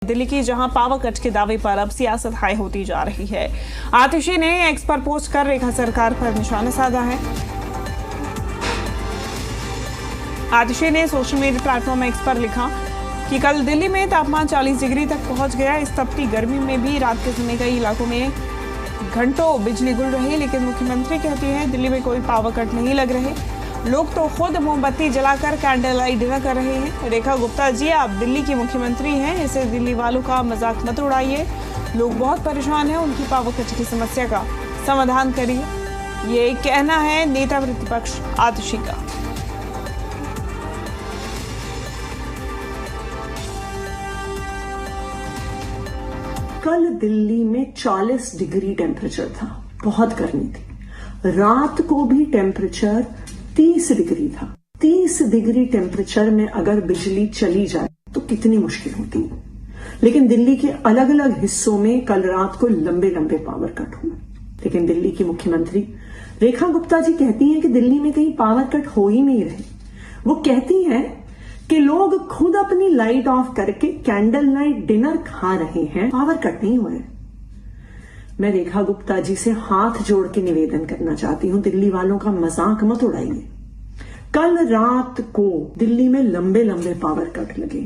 दिल्ली की जहां power cut के दावे पर अब सियासत हाई होती जा रही है। आतिशी ने एक्स पर पोस्ट कर रेखा सरकार पर निशाना साधा है। आतिशी ने सोशल मीडिया प्लेटफॉर्म एक्स पर लिखा कि कल दिल्ली में तापमान 40 डिग्री तक पहुंच गया। इस तपती गर्मी में भी रात के समय कई इलाकों में घंटों बिजली गुल रही, लेकिन मुख्यमंत्री कहती हैं दिल्ली में कोई पावर कट नहीं लग रहे। लोग तो खुद मोमबत्ती जलाकर कैंडल लाइट डिनर कर रहे हैं। रेखा गुप्ता जी, आप दिल्ली की मुख्यमंत्री हैं, इसे दिल्ली वालों का मजाक मत उड़ाइए। लोग बहुत परेशान हैं, उनकी पावर कट की समस्या का समाधान करिए। ये कहना है नेता प्रतिपक्ष आतिशी का। कल दिल्ली में 40 डिग्री टेम्परेचर था, बहुत गर्मी थी। रात को भी टेम्परेचर 30 डिग्री था। 30 डिग्री टेम्परेचर में अगर बिजली चली जाए तो कितनी मुश्किल होती है। लेकिन दिल्ली के अलग अलग हिस्सों में कल रात को लंबे लंबे पावर कट हुए। लेकिन दिल्ली की मुख्यमंत्री रेखा गुप्ता जी कहती हैं कि दिल्ली में कहीं पावर कट हो ही नहीं रहे। वो कहती हैं कि लोग खुद अपनी लाइट ऑफ करके कैंडल लाइट डिनर खा रहे हैं, पावर कट नहीं हुए। मैं रेखा गुप्ता जी से हाथ जोड़ के निवेदन करना चाहती हूं, दिल्ली वालों का मजाक मत उड़ाइए। कल रात को दिल्ली में लंबे लंबे पावर कट लगे।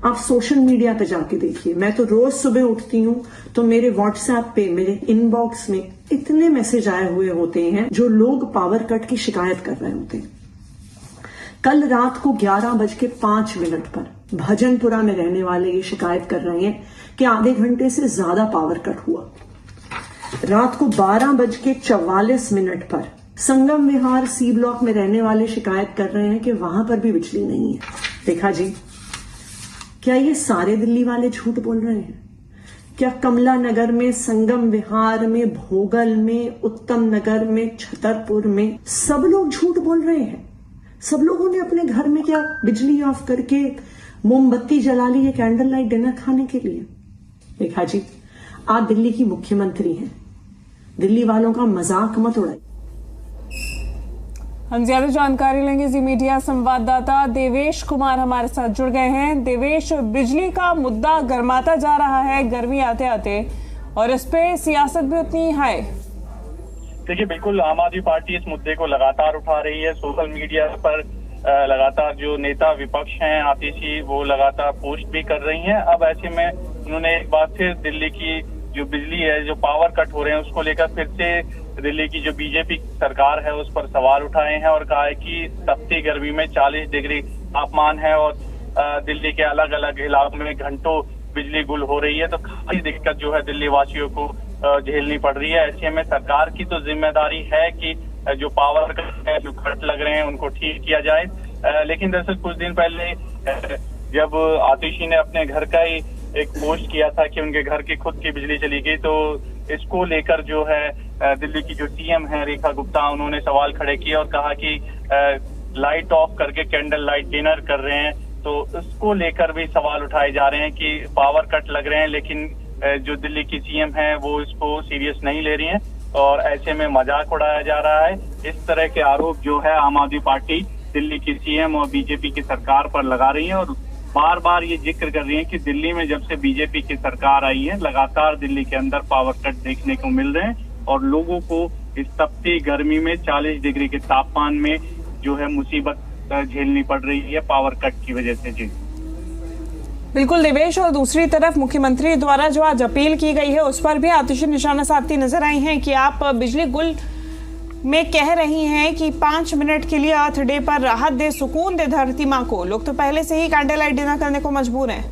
आप सोशल मीडिया पे जाके देखिए। मैं तो रोज सुबह उठती हूं तो मेरे व्हाट्सएप पे, मेरे इनबॉक्स में इतने मैसेज आए हुए होते हैं जो लोग पावर कट की शिकायत कर रहे होते हैं। कल रात को 11:05 पर भजनपुरा में रहने वाले ये शिकायत कर रहे हैं कि आधे घंटे से ज्यादा पावर कट हुआ। रात को 12:44 पर संगम विहार सी ब्लॉक में रहने वाले शिकायत कर रहे हैं कि वहां पर भी बिजली नहीं है। रेखा जी, क्या ये सारे दिल्ली वाले झूठ बोल रहे हैं? क्या कमला नगर में, संगम विहार में, भोगल में, उत्तम नगर में, छतरपुर में सब लोग झूठ बोल रहे हैं? सब लोगों ने अपने घर में क्या बिजली ऑफ करके मोमबत्ती जला ली है कैंडल लाइट डिनर खाने के लिए? रेखा जी, आप दिल्ली की मुख्यमंत्री हैं, दिल्ली वालों का मजाक मत उड़ाइए। हम ज्यादा जानकारी लेंगे। जी मीडिया संवाददाता देवेश कुमार हमारे साथ जुड़ गए हैं। देवेश, बिजली का मुद्दा गर्माता जा रहा है गर्मी आते आते, और इस पे सियासत भी उतनी हाई। देखिए, बिल्कुल आम आदमी पार्टी इस मुद्दे को लगातार उठा रही है। सोशल मीडिया पर लगातार जो नेता विपक्ष हैं आतिशी, वो लगातार पोस्ट भी कर रही हैं। अब ऐसे में उन्होंने एक बार फिर दिल्ली की जो बिजली है, जो पावर कट हो रहे हैं, उसको लेकर फिर से दिल्ली की जो बीजेपी सरकार है उस पर सवाल उठाए हैं और कहा है कि तपती गर्मी में 40 डिग्री तापमान है और दिल्ली के अलग अलग इलाकों में घंटों बिजली गुल हो रही है, तो काफी दिक्कत जो है दिल्ली वासियों को झेलनी पड़ रही है। ऐसे में सरकार की तो जिम्मेदारी है कि जो पावर जो कट लग रहे हैं उनको ठीक किया जाए। लेकिन दरअसल कुछ दिन पहले जब आतिशी ने अपने घर का ही एक पोस्ट किया था कि उनके घर की खुद की बिजली चली गई, तो इसको लेकर जो है दिल्ली की जो सीएम है रेखा गुप्ता, उन्होंने सवाल खड़े किए और कहा कि लाइट ऑफ करके कैंडल लाइट डिनर कर रहे हैं। तो इसको लेकर भी सवाल उठाए जा रहे हैं कि पावर कट लग रहे हैं, लेकिन जो दिल्ली की सीएम है वो इसको सीरियस नहीं ले रही हैं और ऐसे में मजाक उड़ाया जा रहा है। इस तरह के आरोप जो है आम आदमी पार्टी दिल्ली की सीएम और बीजेपी की सरकार पर लगा रही है और बार बार ये जिक्र कर रही है कि दिल्ली में जब से बीजेपी की सरकार आई है लगातार दिल्ली के अंदर पावर कट देखने को मिल रहे हैं और लोगों को इस तपती गर्मी में 40 डिग्री के तापमान में जो है मुसीबत झेलनी पड़ रही है पावर कट की वजह से। जी बिल्कुल देवेश, और दूसरी तरफ मुख्यमंत्री द्वारा जो आज अपील की गई है उस पर भी आतिशी निशाना साधती नजर आई हैं कि आप बिजली गुल में कह रही हैं कि 5 मिनट के लिए अर्थ डे पर राहत दे, सुकून दे धरती माँ को। लोग तो पहले से ही कैंडल लाइट डिनर करने को मजबूर हैं।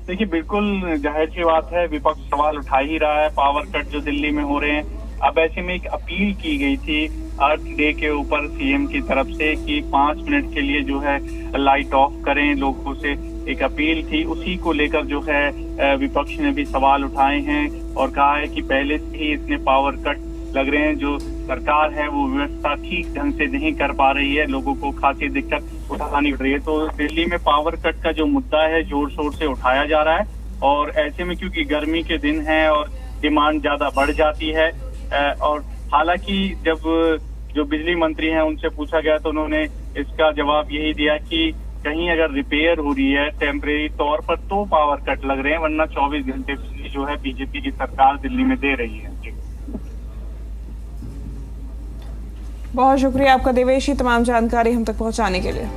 देखिए, बिल्कुल जाहिर सी बात है, विपक्ष सवाल उठा ही रहा है पावर कट जो दिल्ली में हो रहे हैं। अब ऐसे में एक अपील की गई थी अर्थ डे के ऊपर सीएम की तरफ से कि 5 मिनट के लिए जो है लाइट ऑफ करें, लोगों से एक अपील थी। उसी को लेकर जो है विपक्ष ने भी सवाल उठाए हैं और कहा है कि पहले से ही इतने पावर कट लग रहे हैं, जो सरकार है वो व्यवस्था ठीक ढंग से नहीं कर पा रही है, लोगों को खासी दिक्कत उठानी पड़ रही है। तो दिल्ली में पावर कट का जो मुद्दा है जोर शोर से उठाया जा रहा है और ऐसे में क्योंकि गर्मी के दिन है और डिमांड ज्यादा बढ़ जाती है और हालांकि जब जो बिजली मंत्री हैं उनसे पूछा गया तो उन्होंने इसका जवाब यही दिया कि कहीं अगर रिपेयर हो रही है टेम्परेरी तौर पर तो पावर कट लग रहे हैं, वरना 24 घंटे बिजली जो है बीजेपी की सरकार दिल्ली में दे रही है। बहुत शुक्रिया आपका देवेश, तमाम जानकारी हम तक पहुंचाने के लिए।